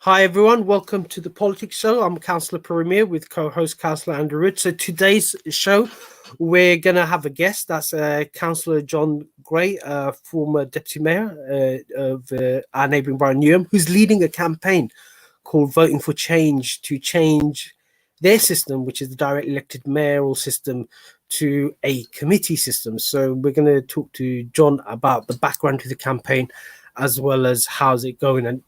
Hi everyone, welcome to the Politics Show. I'm Councillor Puru with co-host Councillor Andrew Wood. So today's show, we're going to have a guest. That's Councillor John Gray, former Deputy Mayor of our neighbouring borough, Newham, who's leading a campaign called Voting for Change to change their system, which is the direct elected mayoral system, to a committee system. So we're going to talk to John about the background to the campaign, as well as how's it going, and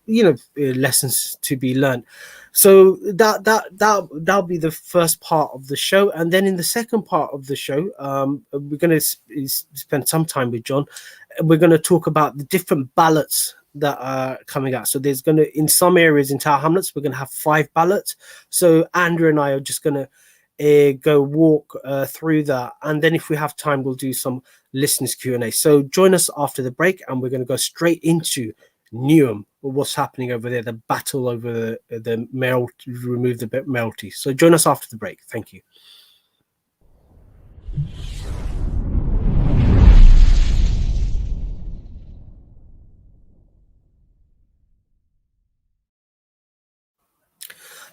lessons to be learned. So that'll be the first part of the show, and then in the second part of the show, we're going to spend some time with John. We're going to talk about the different ballots that are coming out. So there's going to, in some areas in Tower Hamlets, we're going to have 5 ballots. So Andrew and I are just going to go walk through that, and then if we have time, we'll do some listeners Q&A. So join us after the break, and we're going to go straight into Newham, what's happening over there, the battle over the mayoral, to remove the mayoralty. So join us after the break. Thank you.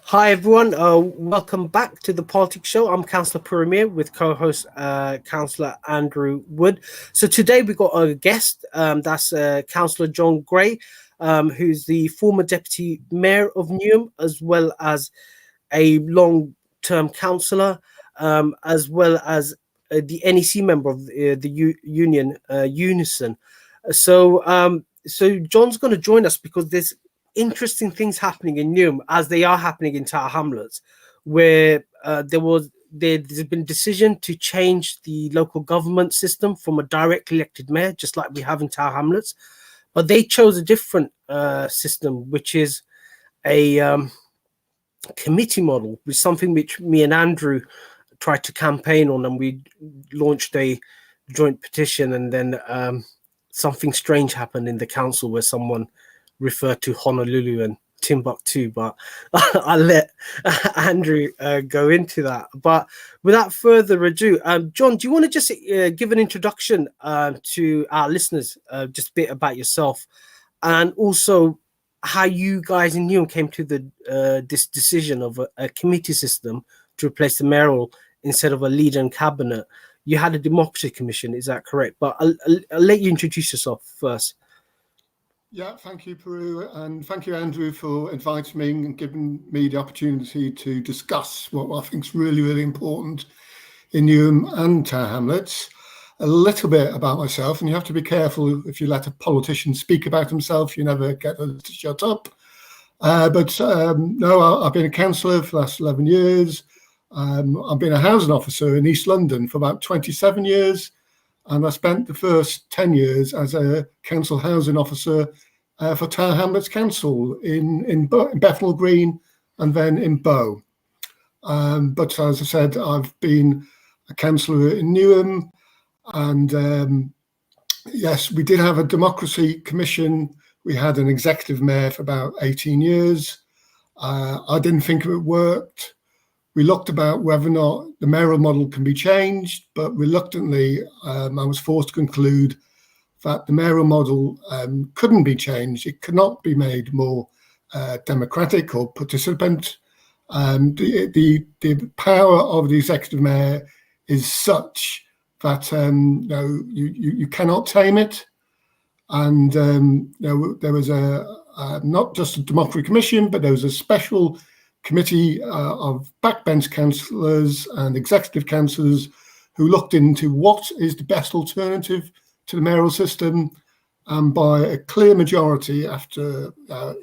Hi everyone, welcome back to the Politics Show. I'm Councillor Puru with co-host Councillor Andrew Wood. So today we've got a guest, that's Councillor John Gray, who's the former Deputy Mayor of Newham, as well as a long-term councillor, as well as the NEC member of the union Unison. So John's going to join us because there's interesting things happening in Newham, as they are happening in Tower Hamlets, where there's been a decision to change the local government system from a directly elected mayor, just like we have in Tower Hamlets, but they chose a different system, which is a committee model, which is something which me and Andrew tried to campaign on, and we launched a joint petition, and then something strange happened in the council where someone referred to Honolulu and Timbuktu, but I'll let Andrew go into that. But without further ado, John, do you want to just give an introduction to our listeners, just a bit about yourself, and also how you guys in Newham came to this decision of a committee system to replace the mayoral instead of a leader and cabinet? You had a democracy commission, is that correct? But I'll let you introduce yourself first. Yeah, thank you, Puru, and thank you, Andrew, for inviting me and giving me the opportunity to discuss what I think is really, really important in Newham and Tower Hamlets. A little bit about myself, and you have to be careful if you let a politician speak about himself, you never get them to shut up. No, I've been a councillor for the last 11 years. I've been a housing officer in East London for about 27 years. And I spent the first 10 years as a council housing officer for Tower Hamlets Council in Bethnal Green and then in Bow. But as I said, I've been a councillor in Newham, and yes, we did have a democracy commission. We had an executive mayor for about 18 years. I didn't think it worked. We looked about whether or not the mayoral model can be changed, but reluctantly, I was forced to conclude that the mayoral model couldn't be changed. It could not be made more democratic or participant. The power of the executive mayor is such that you cannot tame it. And there was not just a democracy commission, but there was a special committee of backbench councillors and executive councillors who looked into what is the best alternative to the mayoral system, and by a clear majority, after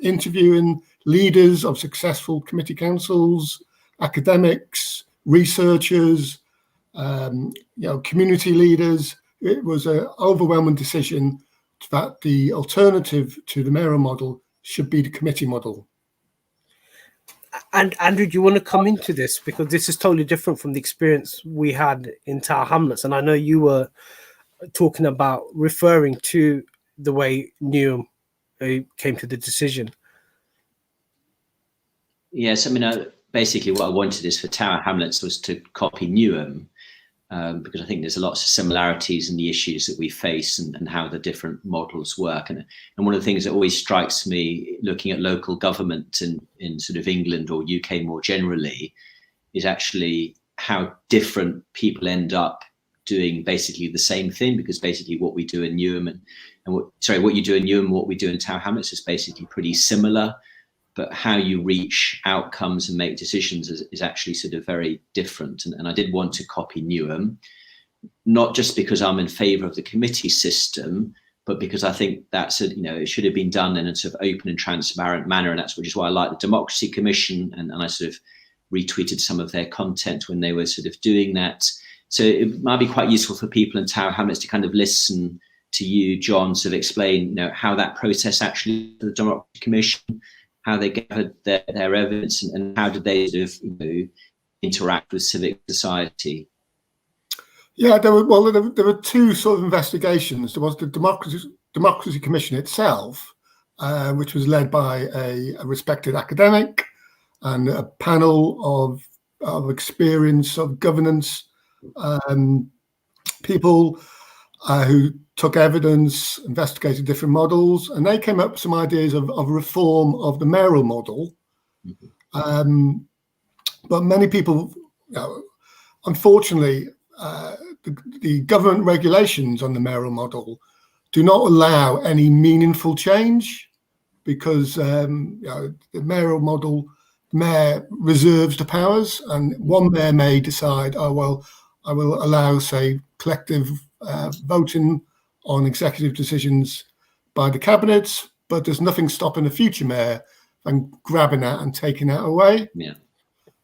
interviewing leaders of successful committee councils, academics, researchers, community leaders, it was an overwhelming decision that the alternative to the mayoral model should be the committee model. And Andrew, do you want to come into this, because this is totally different from the experience we had in Tower Hamlets, and I know you were talking about referring to the way Newham came to the decision. Yes, I mean, basically what I wanted is for Tower Hamlets was to copy Newham, because I think there's lots of similarities in the issues that we face and how the different models work. And one of the things that always strikes me looking at local government in sort of England or UK more generally is actually how different people end up doing basically the same thing, because basically what we do in Newham what you do in Newham, what we do in Tower Hamlets is basically pretty similar. But how you reach outcomes and make decisions is actually sort of very different. And I did want to copy Newham, not just because I'm in favour of the committee system, but because I think that's it should have been done in a sort of open and transparent manner, and which is why I like the Democracy Commission, and I sort of retweeted some of their content when they were sort of doing that. So it might be quite useful for people in Tower Hamlets to kind of listen to you, John, sort of explain how that process actually for the Democracy Commission, how they gathered their evidence, and how did they sort of interact with civic society. Yeah, there were two sort of investigations. There was the Democracy Commission itself, which was led by a respected academic and a panel of experience of governance people who took evidence, investigated different models, and they came up with some ideas of reform of the mayoral model. But many people, unfortunately, the government regulations on the mayoral model do not allow any meaningful change, because the mayoral model, the mayor reserves the powers, and one mayor may decide, oh, well, I will allow, say, collective voting on executive decisions by the cabinets, but there's nothing stopping a future mayor from grabbing that and taking that away. Yeah.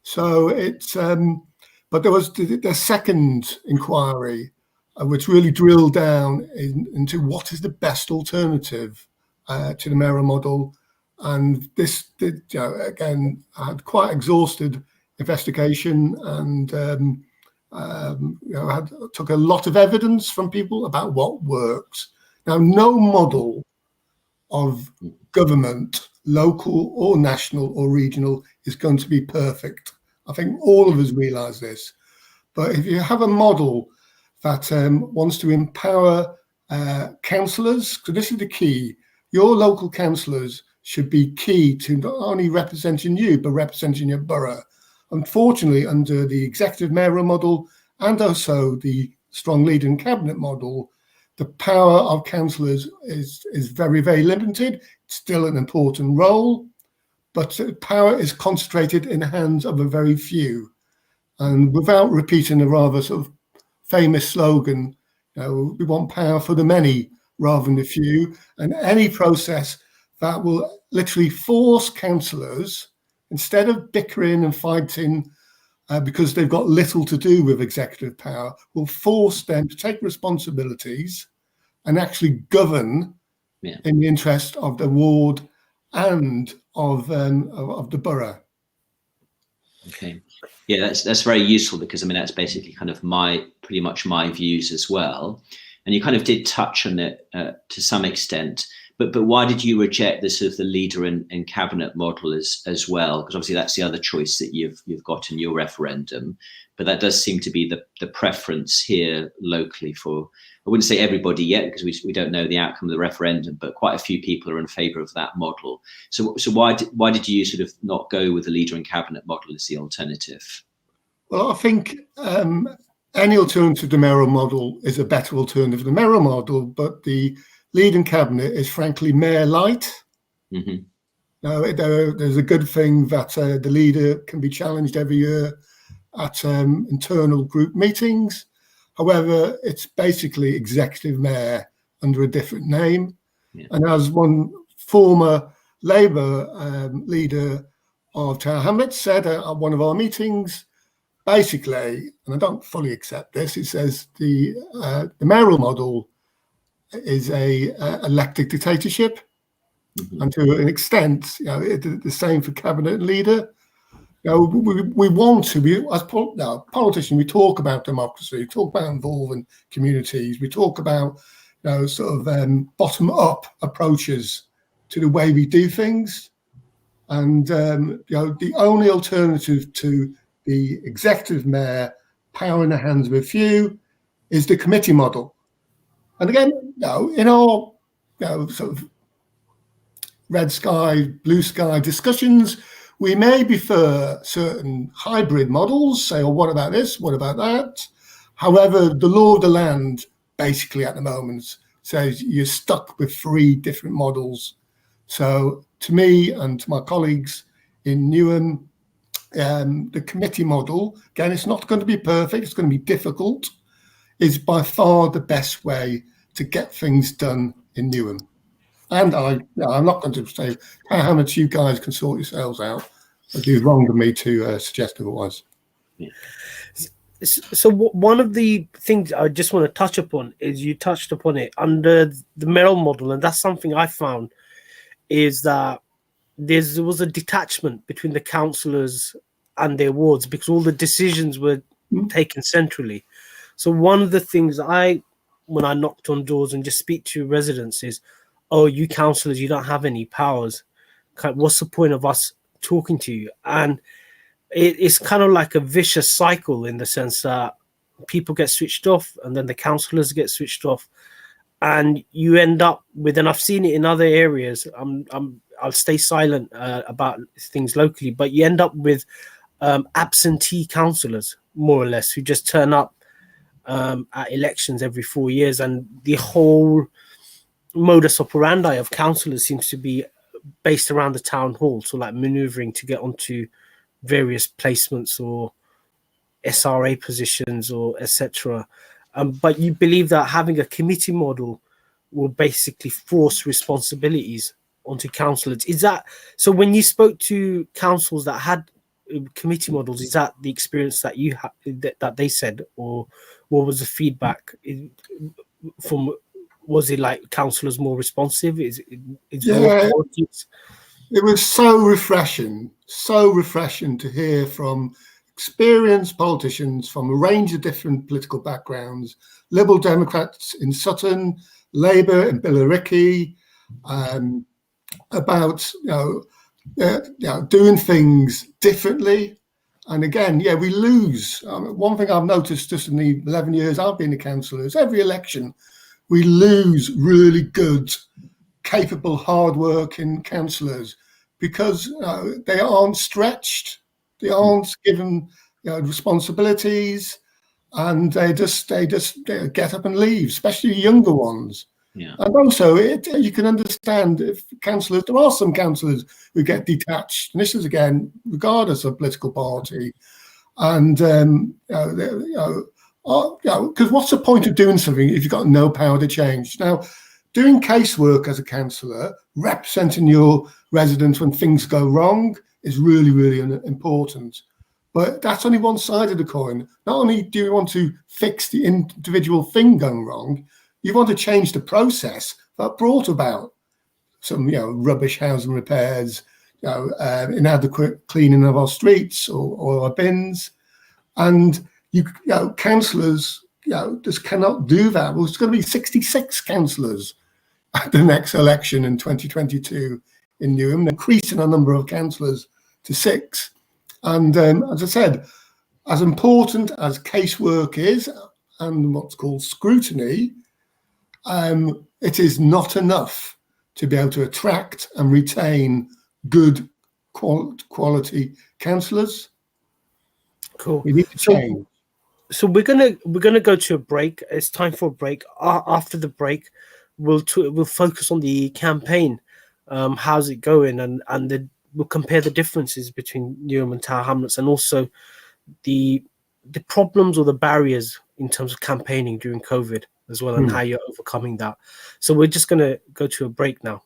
So it's, but there was the second inquiry, which really drilled down into what is the best alternative to the mayoral model. And this did, again, had quite exhausted investigation, and took a lot of evidence from people about what works. Now, no model of government, local or national or regional, is going to be perfect. I think all of us realise this. But if you have a model that wants to empower councillors, so this is the key, your local councillors should be key to not only representing you, but representing your borough. Unfortunately, under the executive mayoral model and also the strong leader in cabinet model, the power of councillors is very, very limited. It's still an important role, but power is concentrated in the hands of a very few. And without repeating a rather sort of famous slogan, we want power for the many rather than the few. And any process that will literally force councillors, instead of bickering and fighting because they've got little to do with executive power, will force them to take responsibilities and actually govern in the interest of the ward and of the borough. Okay, yeah, that's very useful, because I mean that's basically kind of pretty much my views as well. And you kind of did touch on it to some extent. But why did you reject the sort of the leader and cabinet model as well? Because obviously that's the other choice that you've got in your referendum. But that does seem to be the preference here locally for, I wouldn't say everybody yet, because we don't know the outcome of the referendum, but quite a few people are in favour of that model. So why did you sort of not go with the leader and cabinet model as the alternative? Well, I think any alternative to the mayoral model is a better alternative to the mayoral model, but the lead and cabinet is frankly mayor light. Mm-hmm. Now, there's a good thing that the leader can be challenged every year at internal group meetings. However, it's basically executive mayor under a different name. Yeah. And as one former Labour leader of Tower Hamlets said at one of our meetings, basically, and I don't fully accept this, it says the mayoral model is a elected dictatorship, and to an extent, the same for cabinet leader. We want to, as politicians, we talk about democracy, we talk about involving communities, we talk about sort of bottom-up approaches to the way we do things, and the only alternative to the executive mayor power in the hands of a few, is the committee model. And again, in our sort of red sky, blue sky discussions, we may prefer certain hybrid models, say, oh, what about this? What about that? However, the law of the land basically at the moment says you're stuck with 3 different models. So to me and to my colleagues in Newham, the committee model, again, it's not going to be perfect, it's going to be difficult, is by far the best way to get things done in Newham. And I'm not going to say how much you guys can sort yourselves out. It'd be wrong of me to suggest otherwise. Yeah. So one of the things I just want to touch upon is you touched upon it under the Merrill model, and that's something I found is that there was a detachment between the councillors and their wards because all the decisions were taken centrally. So one of the things when I knocked on doors and just speak to residents is, oh, you councillors, you don't have any powers. What's the point of us talking to you? And it's kind of like a vicious cycle in the sense that people get switched off and then the councillors get switched off. And you end up with, and I've seen it in other areas, I'll stay silent about things locally, but you end up with absentee councillors, more or less, who just turn up at elections every 4 years. And the whole modus operandi of councillors seems to be based around the town hall, so like manoeuvring to get onto various placements or SRA positions or etc. But you believe that having a committee model will basically force responsibilities onto councillors. Is that so? When you spoke to councils that had committee models, is that the experience that you had that they said, or what was the feedback from? Was it like councillors more responsive? Yeah, it was so refreshing to hear from experienced politicians from a range of different political backgrounds, Liberal Democrats in Sutton, Labour in Billericay, about doing things differently. And again, we lose. One thing I've noticed just in the 11 years I've been a councillor is every election we lose really good, capable, hard-working councillors because they aren't stretched, they aren't given responsibilities, and they just get up and leave, especially younger ones. Yeah. And also, you can understand if councillors, there are some councillors who get detached, and this is again regardless of political party, and because what's the point of doing something if you've got no power to change? Now, doing casework as a councillor, representing your residents when things go wrong is really, really important. But that's only one side of the coin. Not only do you want to fix the individual thing going wrong, you want to change the process that brought about some, rubbish housing repairs, inadequate cleaning of our streets or our bins. And councillors, just cannot do that. Well, it's going to be 66 councillors at the next election in 2022 in Newham, increasing our number of councillors to 6. And as I said, as important as casework is and what's called scrutiny, it is not enough to be able to attract and retain good quality councillors. Cool. We need to change. So we're gonna go to a break. It's time for a break. After the break, we'll focus on the campaign. How's it going? And we'll compare the differences between Newham and Tower Hamlets, and also the problems or the barriers in terms of campaigning during COVID as well, and how you're overcoming that. So we're just gonna go to a break now.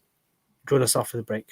Join us after the break.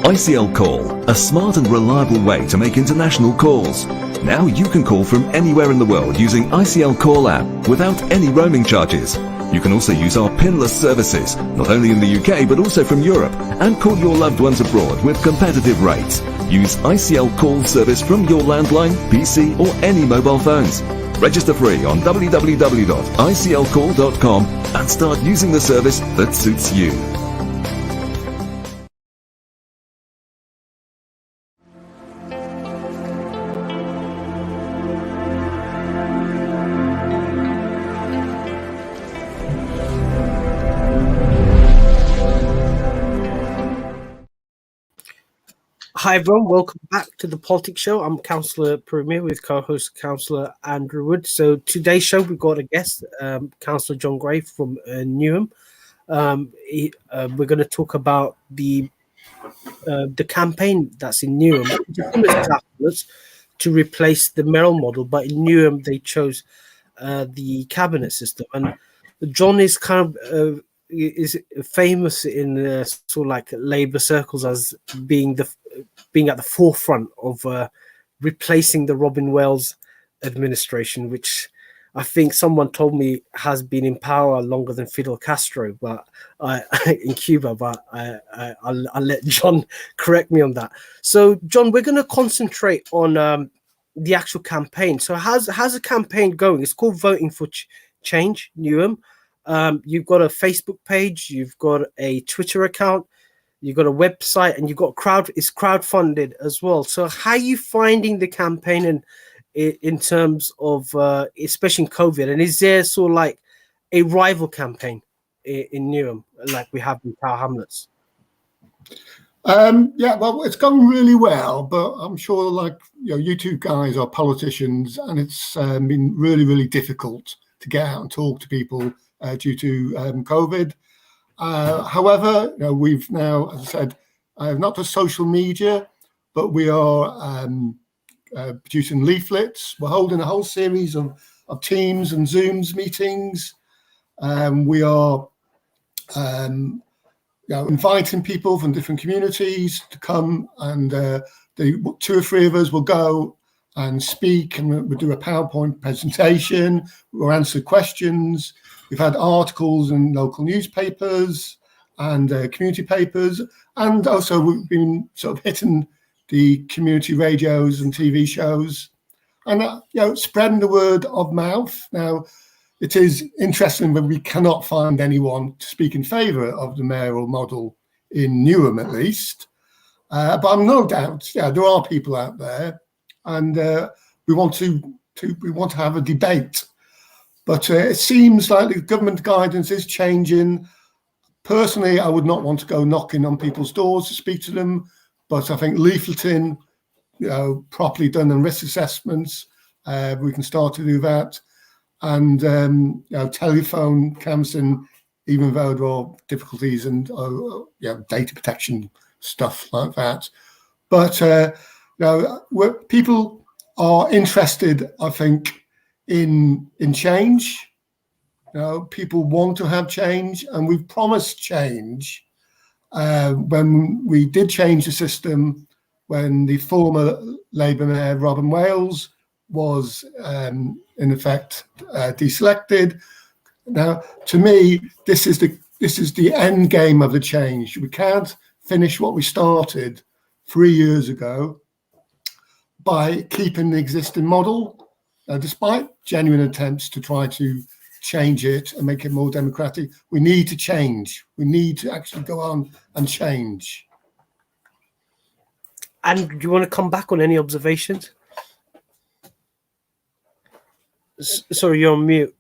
ICL Call, a smart and reliable way to make international calls. Now you can call from anywhere in the world using ICL Call app without any roaming charges. You can also use our pinless services, not only in the UK but also from Europe, and call your loved ones abroad with competitive rates. Use ICL Call service from your landline, PC or any mobile phones. Register free on www.iclcall.com and start using the service that suits you. Hi everyone, welcome back to the Politics Show. I'm Councillor Puru with co-host Councillor Andrew Wood. So today's show we've got a guest, Councillor John Gray from Newham. We're going to talk about the campaign that's in Newham to replace the mayoral model, but in Newham they chose the cabinet system. And John is kind of is famous in sort of like Labour circles as being at the forefront of replacing the Robin Wales administration, which I think someone told me has been in power longer than Fidel Castro, but in Cuba. But I'll let John correct me on that. So, John, we're going to concentrate on the actual campaign. So, how's the campaign going? It's called Voting for Change, Newham. You've got a Facebook page, you've got a Twitter account, you've got a website, and you've got it's crowdfunded as well. So how are you finding the campaign in terms of, especially in COVID? And is there sort of like a rival campaign in Newham, like we have in Tower Hamlets? Yeah, well, it's going really well, but I'm sure, like, you two guys are politicians, and it's been really, really difficult to get out and talk to people due to COVID. However, we've now, as I said, not just social media, but we are producing leaflets. We're holding a whole series of Teams and Zooms meetings. We are inviting people from different communities to come, and the two or three of us will go and speak, and we'll do a PowerPoint presentation. We'll answer questions. We've had articles in local newspapers and community papers, and also we've been sort of hitting the community radios and TV shows, and spreading the word of mouth. Now, it is interesting that we cannot find anyone to speak in favour of the mayoral model in Newham, at least. But I'm no doubt, there are people out there, and we want to have a debate. But it seems like the government guidance is changing. Personally, I would not want to go knocking on people's doors to speak to them, but I think leafleting, properly done, and risk assessments, we can start to do that. And telephone canvassing, even though there are difficulties and data protection stuff like that. But people are interested, I think, in change. People want to have change, and we've promised change. When we did change the system, when the former Labour Mayor Robin Wales was in effect deselected. Now, to me, this is the end game of the change. We can't finish what we started 3 years ago by keeping the existing model. Despite genuine attempts to try to change it and make it more democratic, we need to change. We need to actually go on and change. And do you want to come back on any observations? Sorry, you're on mute.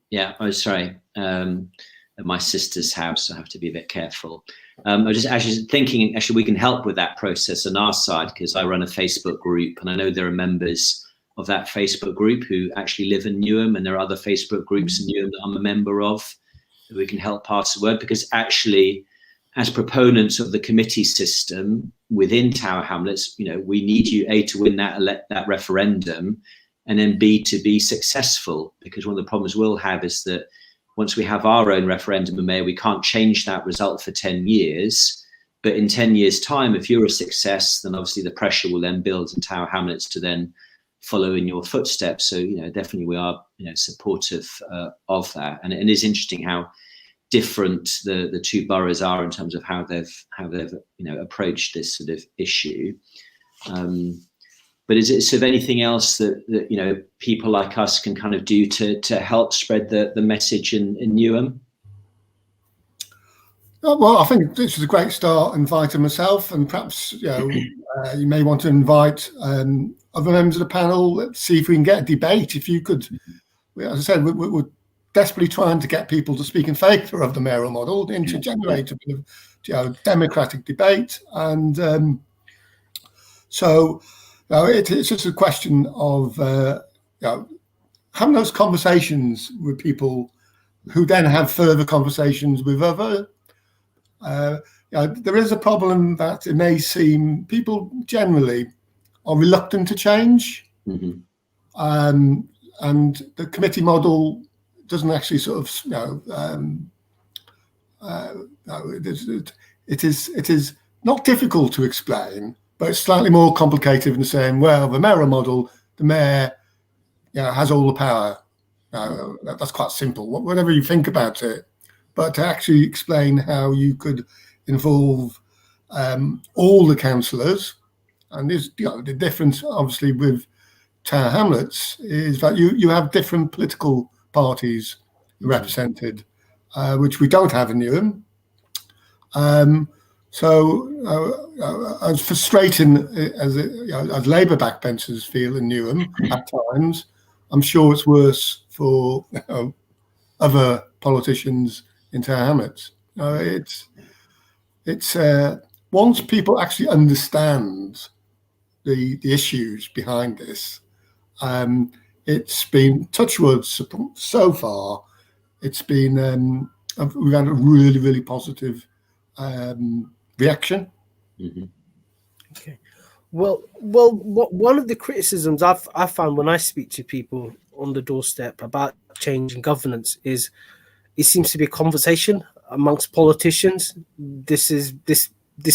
Yeah, oh, sorry. At my sister's house, I have to be a bit careful. I was just actually thinking, we can help with that process on our side, because I run a Facebook group, and I know there are members of that Facebook group who actually live in Newham, and there are other Facebook groups in Newham that I'm a member of. We can help pass the word, because actually, as proponents of the committee system within Tower Hamlets, we need you, A, to win that referendum, and then B, to be successful, because one of the problems we'll have is that once we have our own referendum in May, we can't change that result for 10 years. But in 10 years' time, if you're a success, then obviously the pressure will then build in Tower Hamlets to then follow in your footsteps. So, definitely we are, supportive of that. And it is interesting how different the two boroughs are in terms of how they've approached this sort of issue. But is it sort of anything else that people like us can kind of do to help spread the message in Newham? Well, I think this is a great start, inviting myself, and perhaps you may want to invite other members of the panel. Let's see if we can get a debate. If you could, as I said, we're desperately trying to get people to speak in favour of the mayoral model and to generate a bit of democratic debate. And so it's just a question of having those conversations with people who then have further conversations with other. There is a problem that it may seem people generally are reluctant to change, and the committee model doesn't actually sort of it is not difficult to explain, but it's slightly more complicated in saying, well, the mayoral model, the mayor has all the power. That's quite simple, whatever you think about it. But to actually explain how you could involve all the councillors, and there's the difference obviously with Tower Hamlets is that you have different political parties represented, which we don't have in Newham. So as frustrating as Labour backbenchers feel in Newham at times, I'm sure it's worse for other politicians in Tower Hamlets. It's once people actually understand the issues behind this, it's been, touch wood, so far, it's been we've had a really, really positive reaction. Okay. Well, one of the criticisms I found when I speak to people on the doorstep about changing governance is it seems to be a conversation amongst politicians. This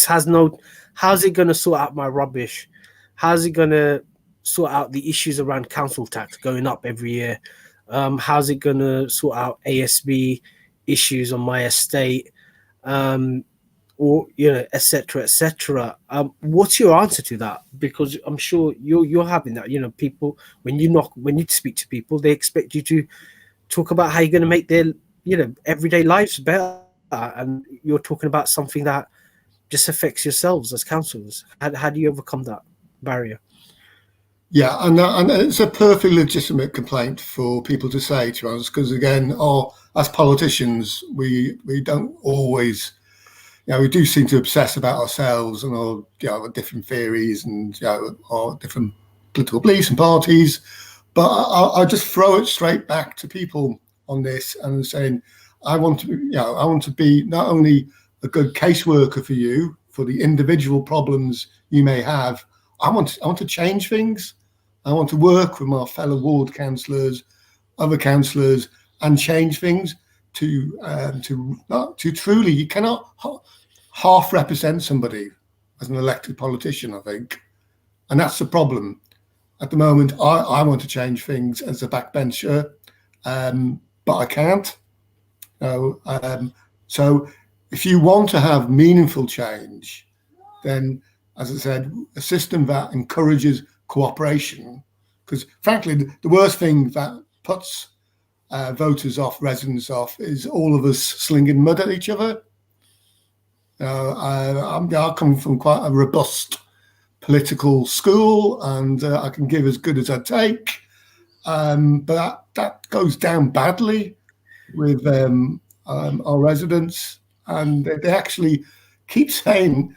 has no, how's it going to sort out my rubbish? How's it going to sort out the issues around council tax going up every year? How's it going to sort out ASB issues on my estate? Or et cetera, et cetera. What's your answer to that? Because I'm sure you're having that. People, when you speak to people, they expect you to talk about how you're going to make their everyday lives better, and you're talking about something that just affects yourselves as councillors. How do you overcome that barrier? Yeah, and it's a perfectly legitimate complaint for people to say to us, because again, as politicians, we don't always, we do seem to obsess about ourselves and our different theories and our different political beliefs and parties. But I'll just throw it straight back to people on this and saying, I want to be not only a good caseworker for you for the individual problems you may have. I want to change things. I want to work with my fellow ward councillors, other councillors, and change things to truly. You cannot half represent somebody as an elected politician, I think, and that's the problem. At the moment, I want to change things as a backbencher, but I can't. So if you want to have meaningful change, then, as I said, a system that encourages cooperation, because frankly, the worst thing that puts voters off, residents off, is all of us slinging mud at each other. I come from quite a robust political school, and I can give as good as I take, but that goes down badly with our residents, and they actually keep saying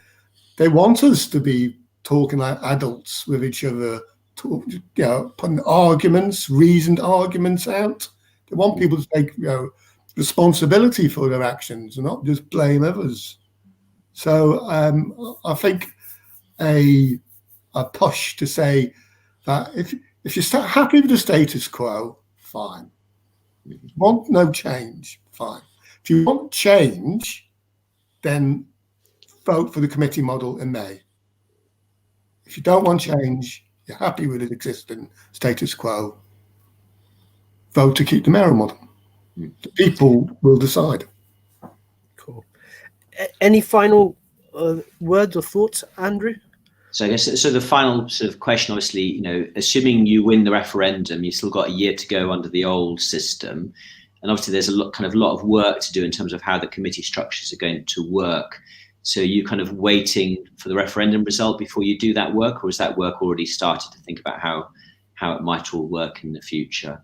they want us to be talking like adults with each other, putting reasoned arguments out. They want people to take responsibility for their actions and not just blame others. So I think a push to say that if you're happy with the status quo, fine. If you want no change, fine. If you want change, then vote for the committee model in May. If you don't want change, you're happy with the existing status quo, vote to keep the mayoral model. The people will decide. Cool. Any final words or thoughts, Andrew? So I guess so. The final sort of question, obviously, assuming you win the referendum, you've still got a year to go under the old system, and obviously there's a lot of work to do in terms of how the committee structures are going to work. So you kind of waiting for the referendum result before you do that work, or is that work already started to think about how it might all work in the future?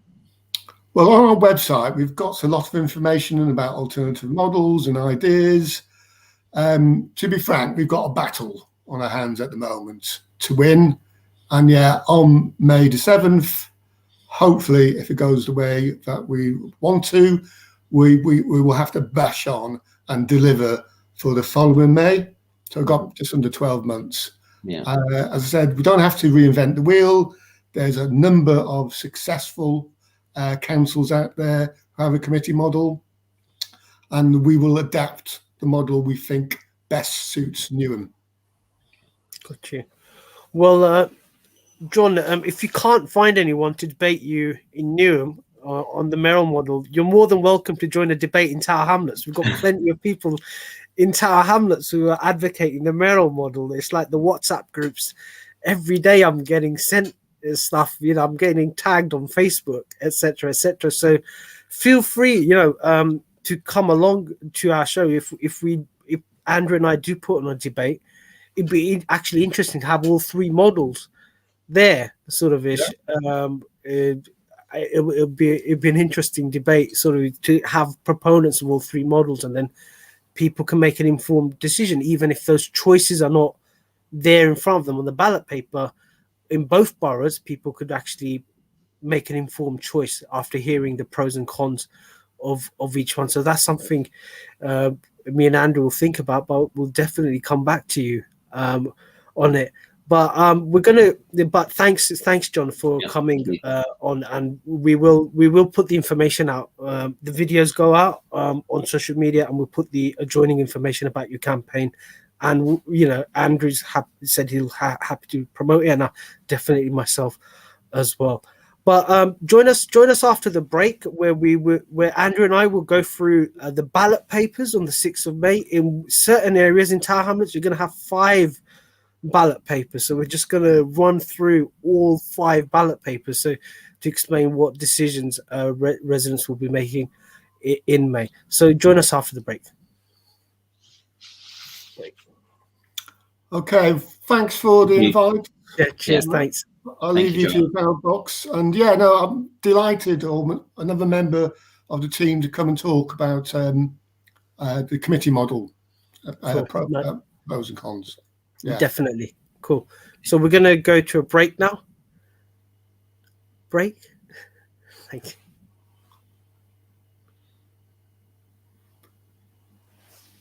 Well, on our website, we've got a lot of information about alternative models and ideas. To be frank, we've got a battle on our hands at the moment to win. And yeah, on May the 7th, hopefully, if it goes the way that we want to, we will have to bash on and deliver for the following May. So I've got just under 12 months. Yeah. As I said, we don't have to reinvent the wheel. There's a number of successful councils out there who have a committee model, and we will adapt the model we think best suits Newham. Got you. Well, John, if you can't find anyone to debate you in Newham on the mayoral model, you're more than welcome to join a debate in Tower Hamlets. We've got plenty of people in Tower Hamlets who are advocating the mayoral model. It's like the WhatsApp groups. Every day I'm getting sent stuff, I'm getting tagged on Facebook, etc., etc. So feel free, to come along to our show. If Andrew and I do put on a debate, it'd be actually interesting to have all three models there, sort of ish. Yeah. It'd be an interesting debate, sort of, to have proponents of all three models, and then people can make an informed decision, even if those choices are not there in front of them on the ballot paper. In both boroughs, people could actually make an informed choice after hearing the pros and cons of each one. So that's something me and Andrew will think about, but we'll definitely come back to you on it. But But thanks, John, for coming on, and we will put the information out. The videos go out on social media, and we'll put the adjoining information about your campaign. And Andrew's said he'll happy to promote it, and definitely myself as well. But join us after the break, where Andrew and I will go through the ballot papers on the 6th of May. In certain areas in Tower Hamlets, you're going to have 5 ballot papers. So we're just going to run through all 5 ballot papers, so to explain what decisions residents will be making in May. So join us after the break. Okay, thanks for the invite. Yeah, cheers, thanks. I'll leave you to the ballot box. And I'm delighted, or another member of the team, to come and talk about the committee model, pros and cons. Yeah. Definitely. Cool. So we're going to go to a break now. Break. Thank you.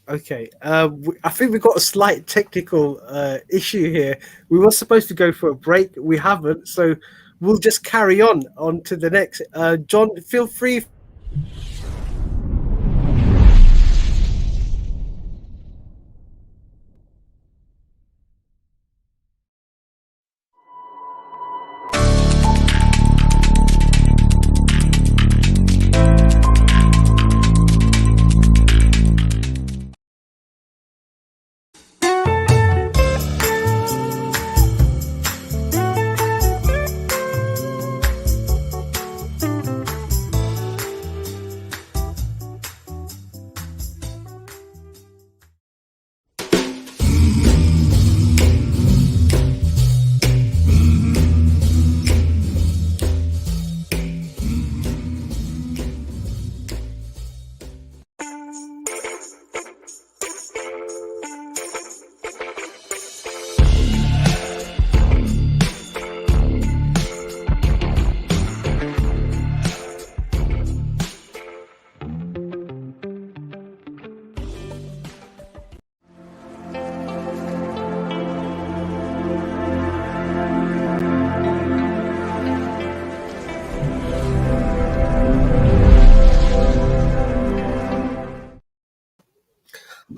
Okay, I think we've got a slight technical issue here. We were supposed to go for a break. We haven't, so we'll just carry on to the next. John, feel free.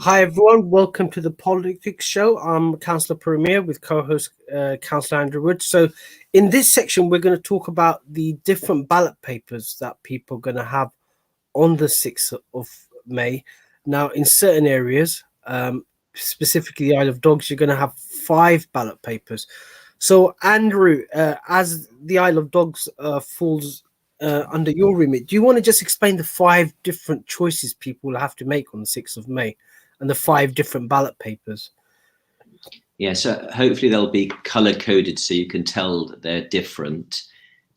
Hi everyone, welcome to the Politics Show. I'm Councillor Premier with co-host Councillor Andrew Wood. So in this section, we're going to talk about the different ballot papers that people are going to have on the 6th of May. Now, in certain areas, specifically the Isle of Dogs, you're going to have 5 ballot papers. So Andrew, as the Isle of Dogs falls under your remit, do you want to just explain the 5 different choices people will have to make on the 6th of May? And the 5 different ballot papers? Yeah, so hopefully they'll be color coded so you can tell that they're different.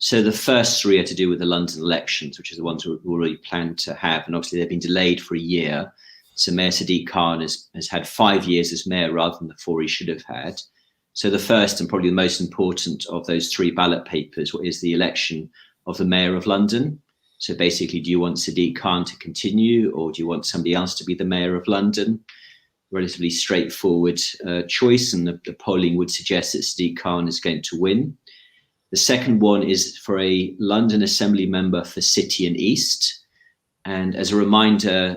So the first 3 are to do with the London elections, which is the ones we already planned to have. And obviously they've been delayed for a year. So Mayor Sadiq Khan has had 5 years as mayor rather than the 4 he should have had. So the first and probably the most important of those 3 ballot papers is the election of the Mayor of London. So basically, do you want Sadiq Khan to continue, or do you want somebody else to be the Mayor of London? Relatively straightforward choice, and the polling would suggest that Sadiq Khan is going to win. The second one is for a London Assembly member for City and East. And as a reminder,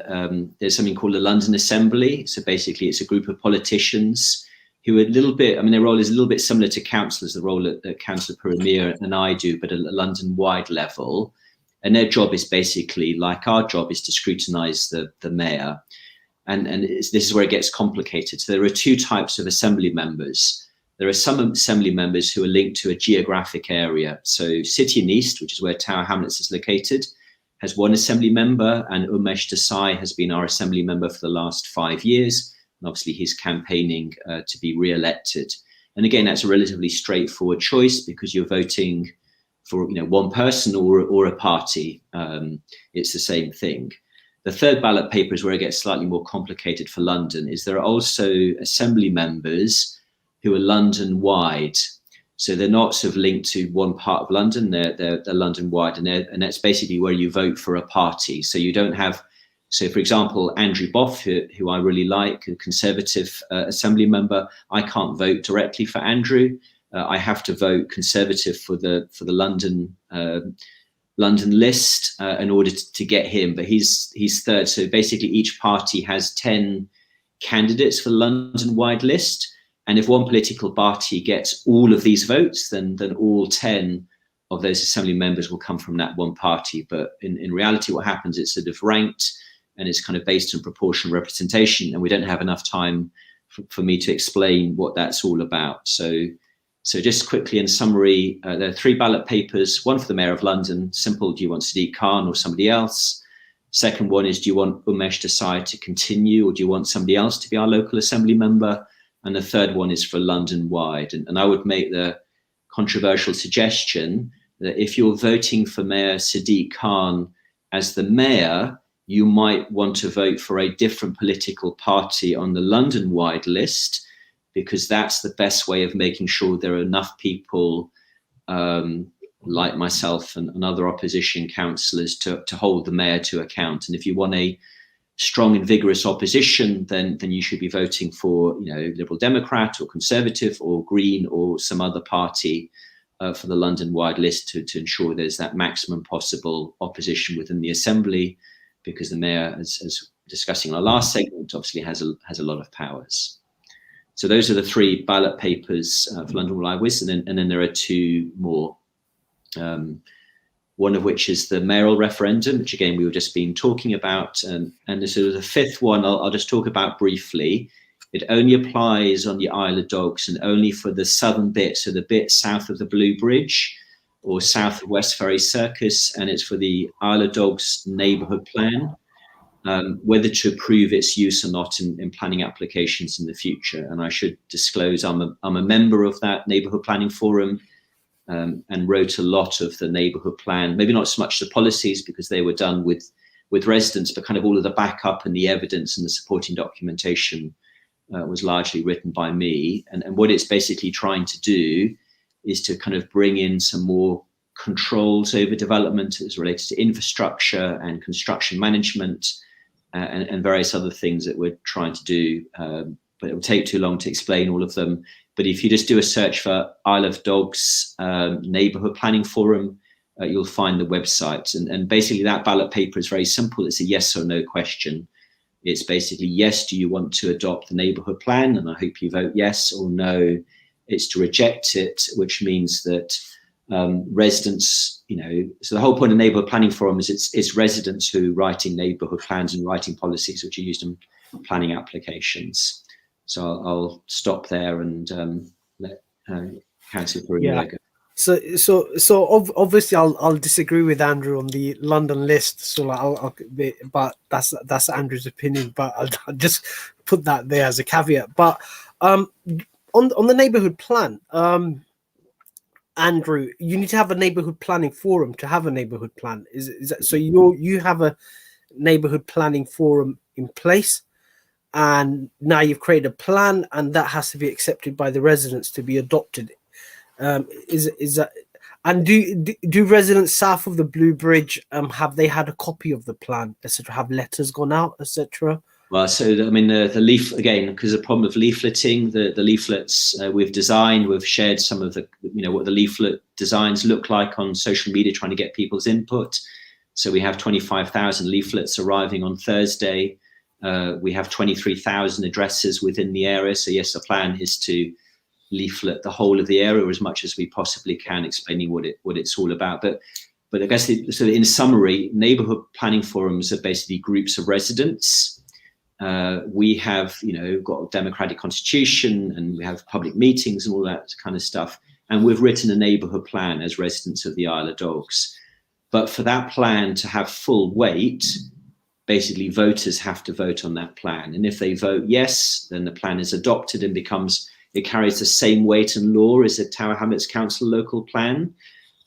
there's something called the London Assembly. So basically, it's a group of politicians who are a little bit, their role is a little bit similar to councillors, the role that Councillor Premier and I do, but at a London-wide level. And their job is basically, like our job, is to scrutinise the mayor. And this is where it gets complicated. So there are 2 types of assembly members. There are some assembly members who are linked to a geographic area. So City and East, which is where Tower Hamlets is located, has 1 assembly member, and Umesh Desai has been our assembly member for the last 5 years. And obviously he's campaigning to be re-elected. And again, that's a relatively straightforward choice because you're voting for one person or a party. It's the same thing. The third ballot paper is where it gets slightly more complicated for London. Is there are also assembly members who are London-wide, so they're not sort of linked to one part of London. They're London-wide, and that's basically where you vote for a party. So you don't have. So, for example, Andrew Boff, who I really like, a Conservative assembly member, I can't vote directly for Andrew. I have to vote Conservative for the London list in order to get him, but he's third. So basically, each party has 10 candidates for the London-wide list, and if one political party gets all of these votes, then all 10 of those assembly members will come from that one party. But in reality, what happens? It's sort of ranked, and it's kind of based on proportional representation, and we don't have enough time for me to explain what that's all about. So just quickly in summary, there are 3 ballot papers, 1 for the Mayor of London, simple, do you want Sadiq Khan or somebody else? Second one is, do you want Umesh Desai to continue, or do you want somebody else to be our local assembly member? And the third one is for London-wide. And I would make the controversial suggestion that if you're voting for Mayor Sadiq Khan as the mayor, you might want to vote for a different political party on the London-wide list, because that's the best way of making sure there are enough people like myself and other opposition councillors to hold the mayor to account. And if you want a strong and vigorous opposition, then you should be voting for Liberal Democrat or Conservative or Green or some other party for the London-wide list to ensure there's that maximum possible opposition within the Assembly, because the mayor, as discussing in our last segment, obviously has a lot of powers. So those are the 3 ballot papers for London-wide list, and then there are 2 more. One of which is the mayoral referendum, which again we were just been talking about, and so the 5th one I'll just talk about briefly. It only applies on the Isle of Dogs and only for the southern bit, so the bit south of the Blue Bridge or south of West Ferry Circus, and it's for the Isle of Dogs neighbourhood plan. Whether to approve its use or not in planning applications in the future. And I should disclose I'm a member of that neighbourhood planning forum, and wrote a lot of the neighbourhood plan, maybe not so much the policies because they were done with residents, but kind of all of the backup and the evidence and the supporting documentation was largely written by me. And what it's basically trying to do is to kind of bring in some more controls over development as related to infrastructure and construction management, and various other things that we're trying to do, but it will take too long to explain all of them. But if you just do a search for Isle of Dogs Neighbourhood Planning Forum, you'll find the website. And basically that ballot paper is very simple. It's a yes or no question. It's basically, yes, do you want to adopt the neighbourhood plan? And I hope you vote yes, or no, it's to reject it, which means that residents, so the whole point of neighbourhood planning forum is it's residents who are writing neighbourhood plans and writing policies which are used in planning applications. So I'll stop there and let Councillor Puru go. So obviously I'll disagree with Andrew on the London list. So but that's Andrew's opinion. But I'll just put that there as a caveat. But on the neighbourhood plan, Andrew, you need to have a neighbourhood planning forum to have a neighbourhood plan. Is that so? You have a neighbourhood planning forum in place, and now you've created a plan, and that has to be accepted by the residents to be adopted. Is that, and do residents south of the Blue Bridge have they had a copy of the plan, etc.? Have letters gone out, etc.? Well, so I mean, the leaf again, because the problem of leafleting, the leaflets we've designed, we've shared some of the, what the leaflet designs look like on social media, trying to get people's input. So we have 25,000 leaflets arriving on Thursday. We have 23,000 addresses within the area. So yes, the plan is to leaflet the whole of the area as much as we possibly can, explaining what it's all about. But I guess so. In summary, neighbourhood planning forums are basically groups of residents. We have, got a democratic constitution, and we have public meetings and all that kind of stuff. And we've written a neighbourhood plan as residents of the Isle of Dogs. But for that plan to have full weight, basically voters have to vote on that plan. And if they vote yes, then the plan is adopted and it carries the same weight and law as the Tower Hamlets Council local plan.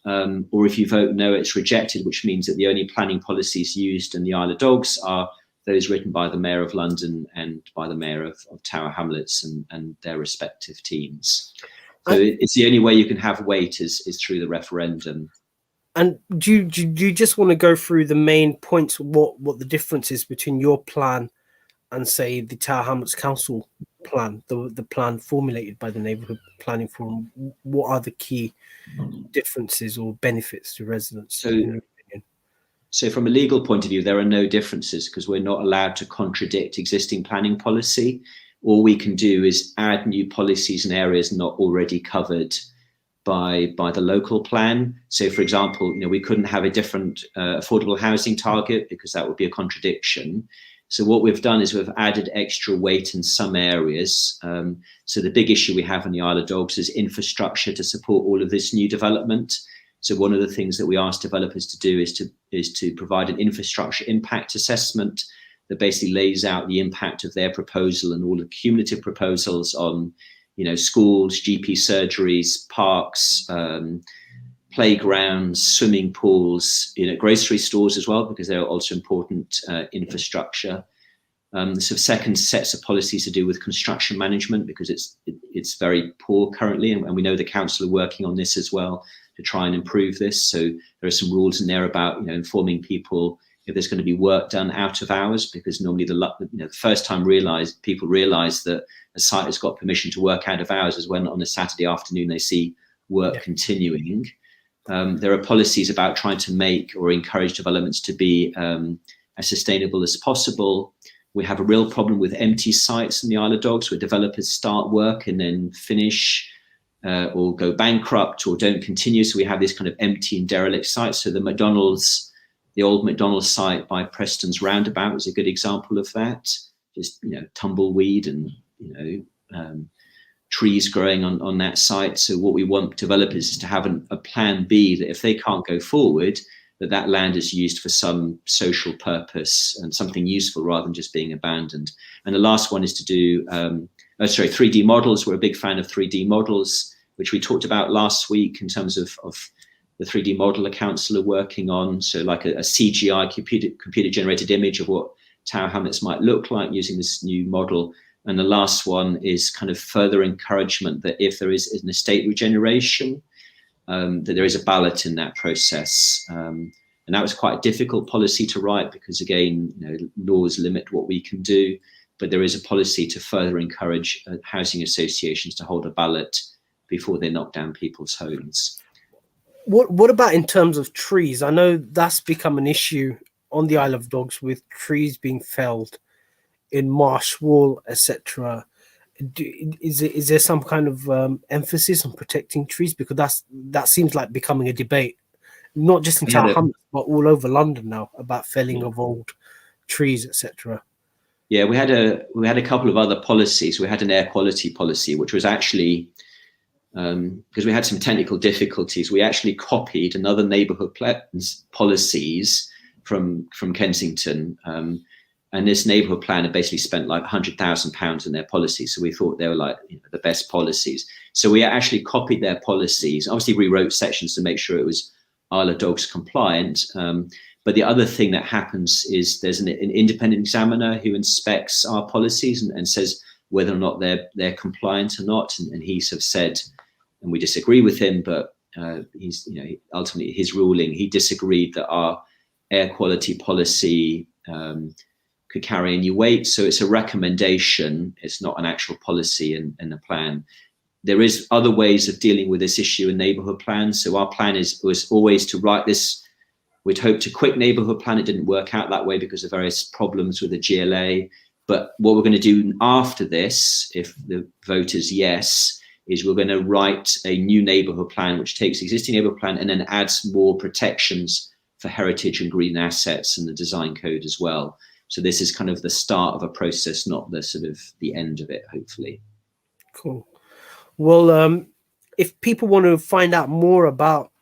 Or if you vote no, it's rejected, which means that the only planning policies used in the Isle of Dogs are those written by the Mayor of London and by the Mayor of Tower Hamlets and their respective teams. So it's the only way you can have weight is through the referendum. And do you just want to go through the main points, what the difference is between your plan and, say, the Tower Hamlets Council plan, the plan formulated by the Neighbourhood Planning Forum? What are the key differences or benefits to residents? So from a legal point of view, there are no differences because we're not allowed to contradict existing planning policy. All we can do is add new policies in areas not already covered by the local plan. So, for example, we couldn't have a different affordable housing target because that would be a contradiction. So what we've done is we've added extra weight in some areas. So the big issue we have in the Isle of Dogs is infrastructure to support all of this new development. So one of the things that we asked developers to do is to provide an infrastructure impact assessment that basically lays out the impact of their proposal and all the cumulative proposals on, schools, GP surgeries, parks, playgrounds, swimming pools, grocery stores as well, because they're also important infrastructure. The second sets of policies to do with construction management, because it's very poor currently, and we know the council are working on this as well to try and improve this. So there are some rules in there about informing people if there's going to be work done out of hours, because normally the first time people realise that a site has got permission to work out of hours is when on a Saturday afternoon they see work continuing. There are policies about trying to make or encourage developments to be as sustainable as possible. We have a real problem with empty sites in the Isle of Dogs where developers start work and then finish or go bankrupt or don't continue. So we have this kind of empty and derelict sites. So the old McDonald's site by Preston's Roundabout is a good example of that. Just, tumbleweed and, trees growing on that site. So what we want developers is to have a plan B, that if they can't go forward, that land is used for some social purpose and something useful rather than just being abandoned. And the last one is to do 3D models. We're a big fan of 3D models, which we talked about last week in terms of the 3D model the council are working on. So like a CGI computer generated image of what Tower Hamlets might look like using this new model. And the last one is kind of further encouragement that if there is an estate regeneration, that there is a ballot in that process. And that was quite a difficult policy to write because, again, laws limit what we can do, but there is a policy to further encourage housing associations to hold a ballot before they knock down people's homes. What about in terms of trees? I know that's become an issue on the Isle of Dogs with trees being felled in marsh wall, etc. Is there some kind of emphasis on protecting trees? Because that seems like becoming a debate, not just in Tower Hamlets, but all over London now, about felling of old trees, etc. Yeah, we had a couple of other policies. We had an air quality policy, which was actually, because we had some technical difficulties, we actually copied another neighbourhood policies from Kensington. And this neighbourhood plan had basically spent like £100,000 in their policies. So we thought they were like the best policies. So we actually copied their policies, obviously rewrote sections to make sure it was Isle of Dogs compliant. But the other thing that happens is there's an independent examiner who inspects our policies and says whether or not they're compliant or not. And he's have said, and we disagree with him, but he's ultimately his ruling, he disagreed that our air quality policy could carry any weight. So it's a recommendation. It's not an actual policy and a plan. There is other ways of dealing with this issue in neighbourhood plans. So our plan was always to write this. We'd hoped a quick neighbourhood plan. It didn't work out that way because of various problems with the GLA. But what we're going to do after this, if the vote is yes, is we're going to write a new neighbourhood plan, which takes the existing neighbourhood plan and then adds more protections for heritage and green assets and the design code as well. So this is kind of the start of a process, not the sort of the end of it, hopefully. Cool. Well, if people want to find out more about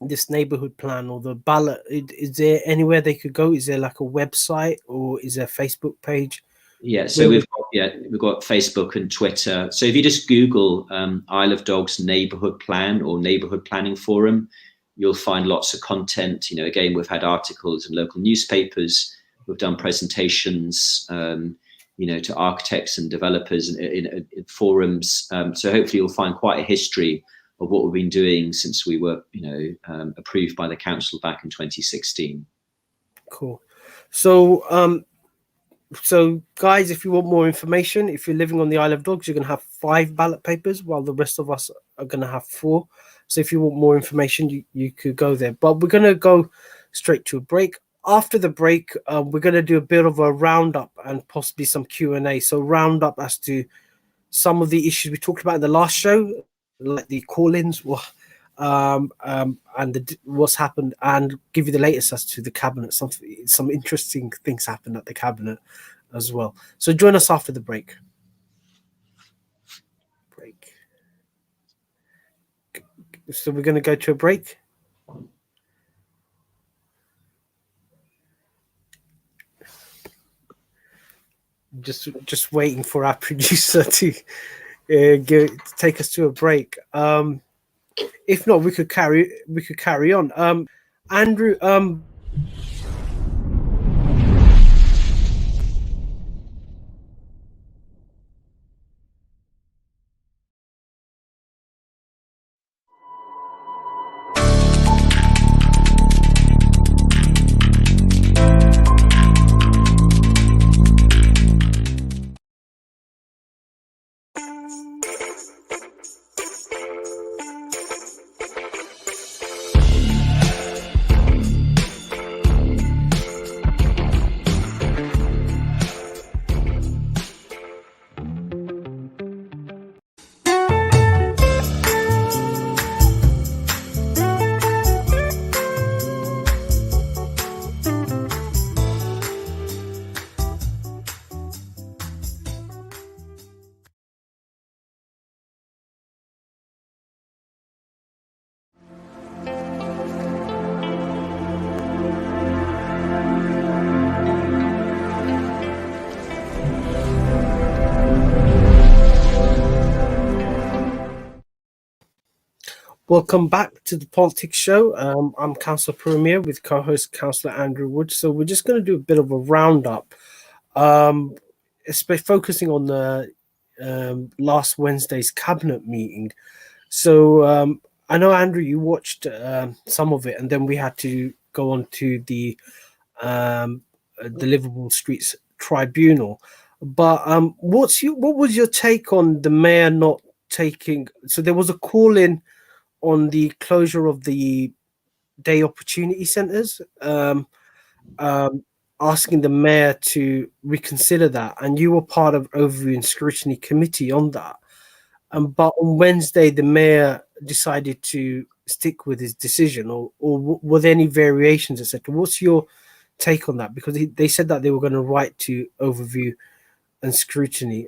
this neighborhood plan or the ballot, is there anywhere they could go? Is there like a website or is there a Facebook page? Yeah, so we've got Facebook and Twitter. So if you just Google Isle of Dogs neighborhood plan or neighborhood planning forum, you'll find lots of content. Again, we've had articles in local newspapers. We've done presentations, to architects and developers in forums. So hopefully you'll find quite a history of what we've been doing since we were, approved by the council back in 2016. Cool. So, so guys, if you want more information, if you're living on the Isle of Dogs, you're going to have 5 ballot papers, while the rest of us are going to have 4. So if you want more information, you could go there. But we're going to go straight to a break. After the break, we're going to do a bit of a roundup and possibly some Q&A. So roundup as to some of the issues we talked about in the last show, like the call-ins, and what's happened, and give you the latest as to the cabinet. Some interesting things happened at the cabinet as well. So join us after the break. So we're going to go to a break. Just waiting for our producer to take us to a break. If not, we could carry on. Andrew, welcome back to the Politics Show. I'm Councillor Puru with co-host Councillor Andrew Wood. So we're just going to do a bit of a roundup, especially focusing on the last Wednesday's cabinet meeting. So I know, Andrew, you watched some of it, and then we had to go on to the Liverpool Streets Tribunal. But what was your take on the mayor not taking? So there was a call in on the closure of the day opportunity centres, asking the mayor to reconsider that, and you were part of overview and scrutiny committee on that. But on Wednesday, the mayor decided to stick with his decision, or were there any variations, etc.? What's your take on that? Because they said that they were going to write to overview and scrutiny.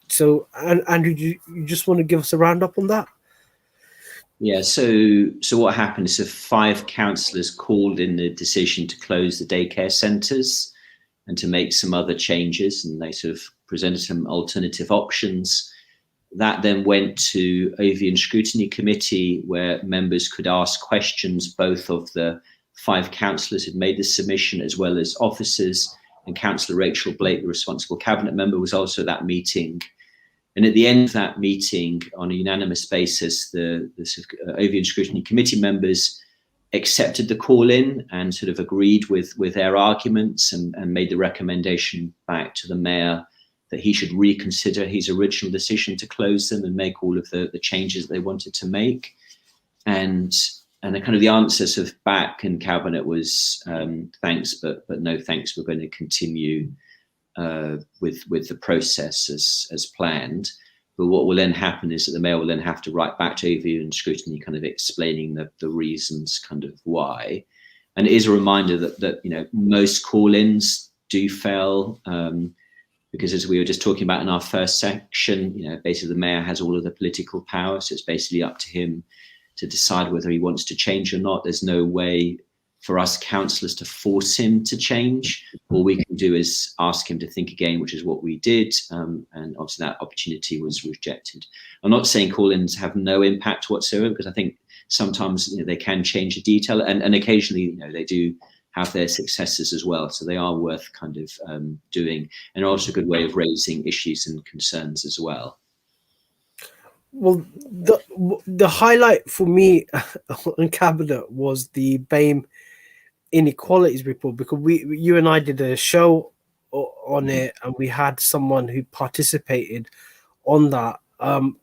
So, Andrew, you just want to give us a roundup on that? Yeah, so what happened is 5 councillors called in the decision to close the daycare centres and to make some other changes, and they sort of presented some alternative options. That then went to Overview and Scrutiny Committee, where members could ask questions both of the 5 councillors who'd made the submission as well as officers, and Councillor Rachel Blake, the responsible cabinet member, was also at that meeting. And at the end of that meeting, on a unanimous basis, the Overview and Scrutiny Committee members accepted the call-in and sort of agreed with their arguments, and made the recommendation back to the mayor that he should reconsider his original decision to close them and make all of the changes they wanted to make. And the kind of the answer sort of back in cabinet was thanks, but no thanks. We're going to continue with the process as planned. But what will then happen is that the mayor will then have to write back to Overview and Scrutiny, kind of explaining the reasons, kind of why. And it is a reminder that most call-ins do fail, because as we were just talking about in our first section, basically the mayor has all of the political power, so it's basically up to him to decide whether he wants to change or not. There's no way for us councillors to force him to change. All we can do is ask him to think again, which is what we did, and obviously that opportunity was rejected. I'm not saying call-ins have no impact whatsoever, because I think sometimes they can change a detail, and occasionally they do have their successes as well, so they are worth kind of doing, and also a good way of raising issues and concerns as well. Well, the highlight for me on cabinet was the BAME inequalities report, because you and I did a show on it, and we had someone who participated on that.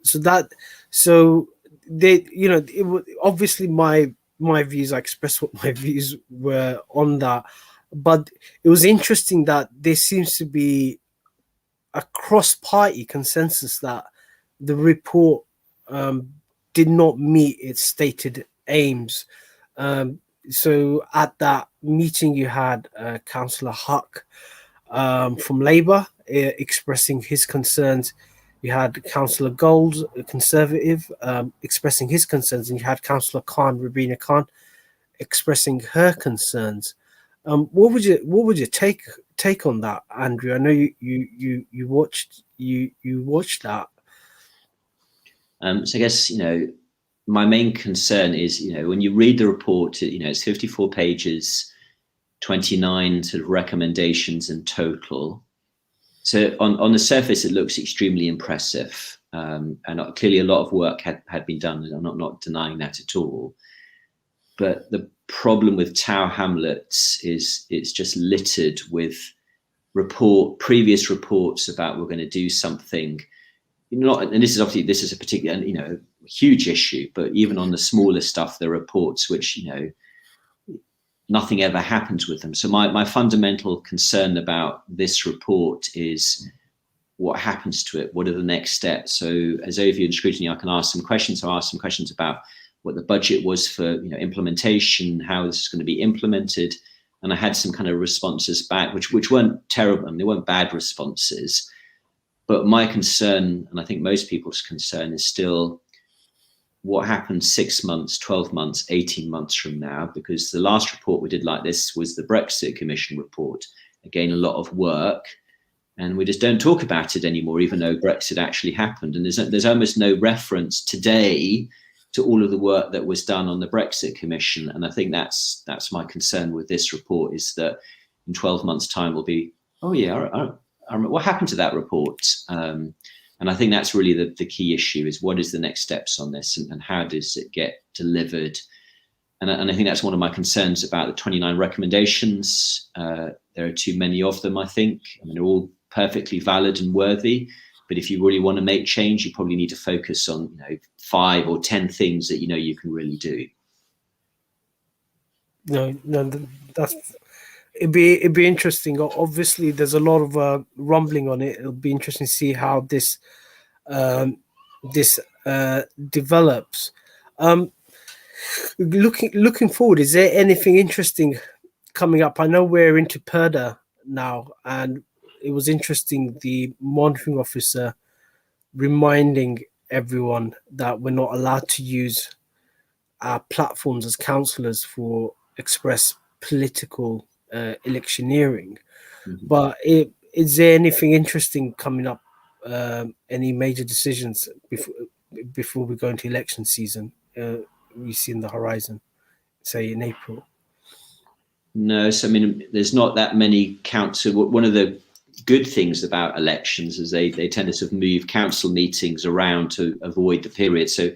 So they, it was obviously my views. I expressed what my views were on that, but it was interesting that there seems to be a cross-party consensus that the report did not meet its stated aims. So at that meeting, you had Councillor Huck from Labour expressing his concerns. You had Councillor Gold, a Conservative, expressing his concerns, and you had Councillor Khan, Rabina Khan, expressing her concerns. What would your take on that, Andrew? I know you watched that. So I guess my main concern is when you read the report, it's 54 pages, 29 sort of recommendations in total. So on the surface, it looks extremely impressive, and clearly a lot of work had been done, and I'm not denying that at all. But the problem with Tower Hamlets is it's just littered with previous reports about we're going to do something. And this is a particular huge issue, but even on the smaller stuff, there are reports which nothing ever happens with them. So my fundamental concern about this report is what happens to it. What are the next steps? So as Overview and Scrutiny, I can ask some questions. I asked some questions about what the budget was for implementation, how this is going to be implemented, and I had some kind of responses back, which weren't terrible. I mean, they weren't bad responses. But my concern, and I think most people's concern, is still what happens 6 months, 12 months, 18 months from now, because the last report we did like this was the Brexit Commission report. Again, a lot of work, and we just don't talk about it anymore, even though Brexit actually happened. And there's almost no reference today to all of the work that was done on the Brexit Commission. And I think that's my concern with this report, is that in 12 months' time we'll be, oh yeah, I remember what happened to that report. And I think that's really the key issue, is what is the next steps on this, and how does it get delivered? And I think that's one of my concerns about the 29 recommendations. There are too many of them, I think. I mean, they're all perfectly valid and worthy. But if you really want to make change, you probably need to focus on 5 or 10 things that you can really do. No, that's it'd be interesting. Obviously, there's a lot of rumbling on it. It'll be interesting to see how um, this develops. Looking forward, is there anything interesting coming up? I know we're into Purda now, and it was interesting, the monitoring officer reminding everyone that we're not allowed to use our platforms as councillors for express political electioneering. Mhm. But is there anything interesting coming up? Any major decisions before we go into election season? We see in the horizon, say in April. No, so I mean, there's not that many council. One of the good things about elections is they tend to sort of move council meetings around to avoid the period. So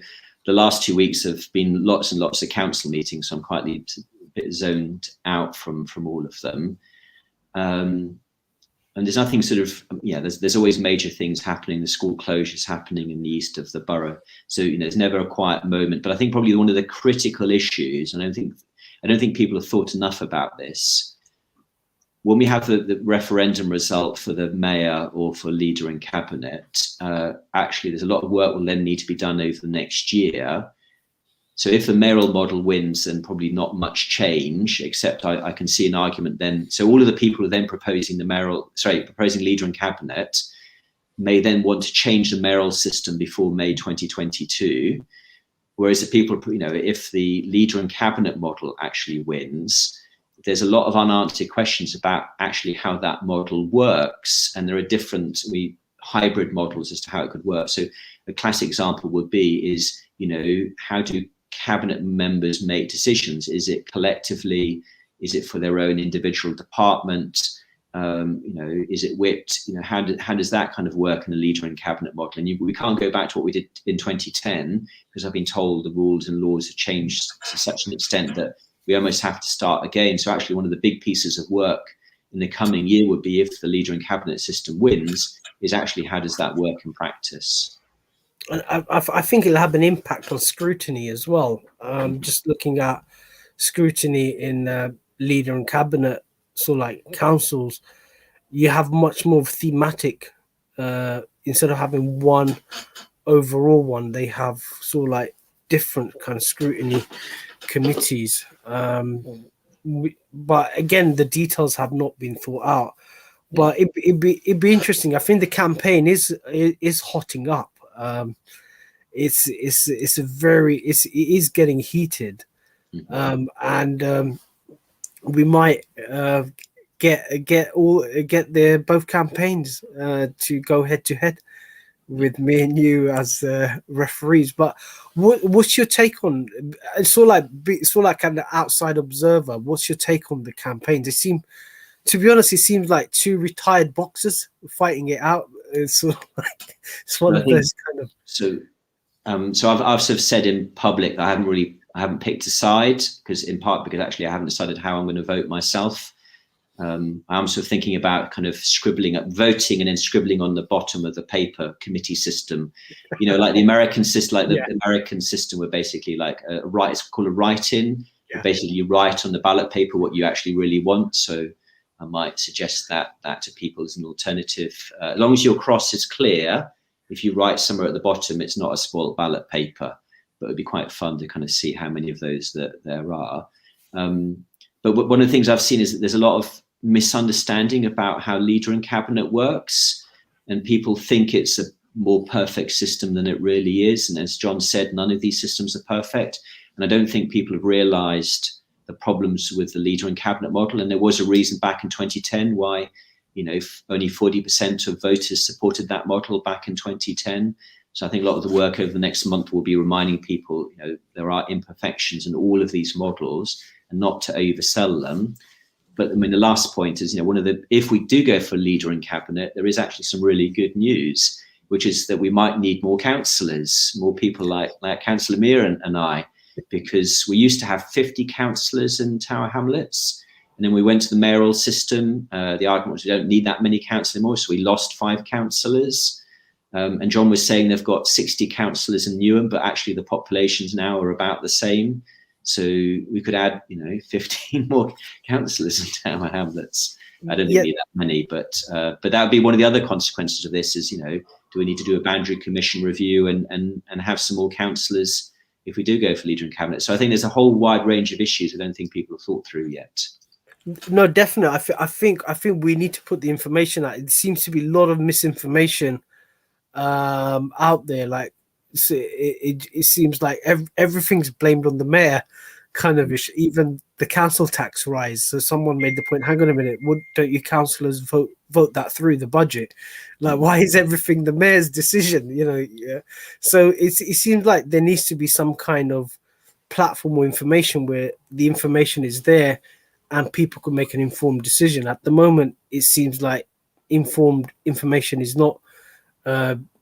the last 2 weeks have been lots and lots of council meetings. So I'm quite a bit zoned out from all of them. And there's nothing sort of, there's always major things happening. The school closures happening in the east of the borough. So, it's never a quiet moment. But I think probably one of the critical issues, and I don't think people have thought enough about this. When we have the referendum result for the mayor or for leader in cabinet, actually there's a lot of work will then need to be done over the next year. So if the mayoral model wins, then probably not much change, except I can see an argument then. So all of the people who are then proposing proposing leader in cabinet may then want to change the mayoral system before May 2022. Whereas the people, if the leader in cabinet model actually wins, there's a lot of unanswered questions about actually how that model works. And there are different hybrid models as to how it could work. So a classic example would be how do cabinet members make decisions? Is it collectively? Is it for their own individual department? Is it whipped? How does that kind of work in the leader in cabinet model? And we can't go back to what we did in 2010, because I've been told the rules and laws have changed to such an extent that we almost have to start again. So actually one of the big pieces of work in the coming year would be, if the leader in cabinet system wins, is actually how does that work in practice? I think it'll have an impact on scrutiny as well. Just looking at scrutiny in leader and cabinet, so like councils, you have much more thematic. Instead of having one overall one, they have sort of like different kind of scrutiny committees. But again, the details have not been thought out. But it'd be interesting. I think the campaign is hotting up. It is getting heated, and we might get both campaigns to go head to head with me and you as referees. But what's your take on? It's sort of like an outside observer. What's your take on the campaigns? They seem, to be honest, it seems like two retired boxers fighting it out. It's sort of like it's one of those kind of. So I've sort of said in public that I haven't picked a side, because actually I haven't decided how I'm going to vote myself. I'm sort of thinking about kind of voting and then scribbling on the bottom of the paper committee system, like the American system, American system, where basically like it's called a write-in. Yeah. Basically, you write on the ballot paper what you actually really want. So I might suggest that to people as an alternative. As long as your cross is clear, if you write somewhere at the bottom, it's not a spoiled ballot paper. But it'd be quite fun to kind of see how many of those that there are. But one of the things I've seen is that there's a lot of misunderstanding about how leader in cabinet works, and people think it's a more perfect system than it really is. And as John said, none of these systems are perfect. And I don't think people have realized the problems with the leader in cabinet model. And there was a reason back in 2010 why, only 40% of voters supported that model back in 2010. So I think a lot of the work over the next month will be reminding people, there are imperfections in all of these models, and not to oversell them. But I mean, the last point is, if we do go for leader in cabinet, there is actually some really good news, which is that we might need more councillors, more people like Councillor Miah and I, because we used to have 50 councillors in Tower Hamlets. And then we went to the mayoral system. The argument was we don't need that many councillors anymore, so we lost 5 councillors. And John was saying they've got 60 councillors in Newham, but actually the populations now are about the same. So we could add, 15 more councillors in Tower Hamlets. I don't think Yeah. we need that many, but that would be one of the other consequences of this is, do we need to do a boundary commission review and have some more councillors if we do go for leader in cabinet? So I think there's a whole wide range of issues I don't think people have thought through yet. No, definitely. I think we need to put the information out. It seems to be a lot of misinformation out there. Like it seems like everything's blamed on the mayor, kind of ish. Even the council tax rise. So someone made the point. Hang on a minute. Don't you councillors vote that through the budget? Like, why is everything the mayor's decision? Yeah. So it seems like there needs to be some kind of platform or information where the information is there and people can make an informed decision. At the moment, it seems like informed information is not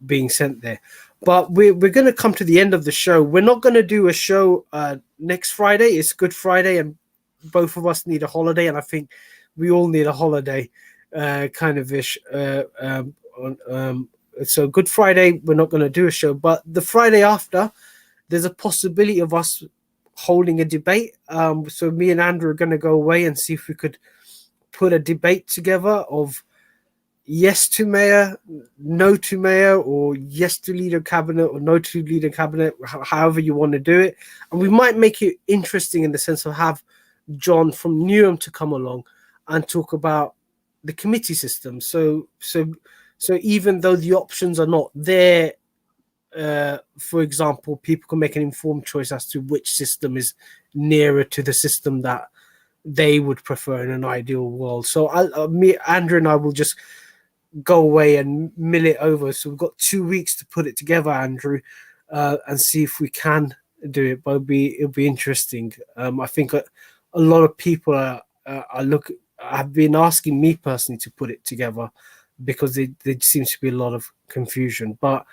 being sent there. But we're going to come to the end of the show. We're not going to do a show next Friday. It's Good Friday, and both of us need a holiday, and I think we all need a holiday, kind of ish. So Good Friday, we're not going to do a show, but the Friday after, there's a possibility of us holding a debate. So me and Andrew are going to go away and see if we could put a debate together of yes to mayor, no to mayor, or yes to leader cabinet, or no to leader cabinet, however you want to do it. And we might make it interesting in the sense of have John from Newham to come along and talk about the committee system. So even though the options are not there, for example, people can make an informed choice as to which system is nearer to the system that they would prefer in an ideal world. So Andrew and I will just go away and mill it over. So we've got 2 weeks to put it together, Andrew, and see if we can do it. But it'll be interesting. I think a lot of people have been asking me personally to put it together because there seems to be a lot of confusion. But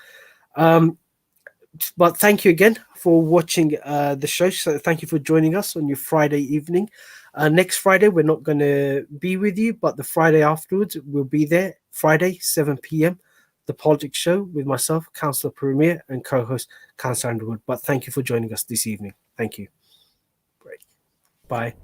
thank you again for watching the show. So thank you for joining us on your Friday evening. Next Friday, we're not going to be with you, but the Friday afterwards, we'll be there. Friday, 7 p.m., the Politics Show with myself, Councillor Puru, and co-host Councillor Andrew Wood. But thank you for joining us this evening. Thank you. Great. Bye.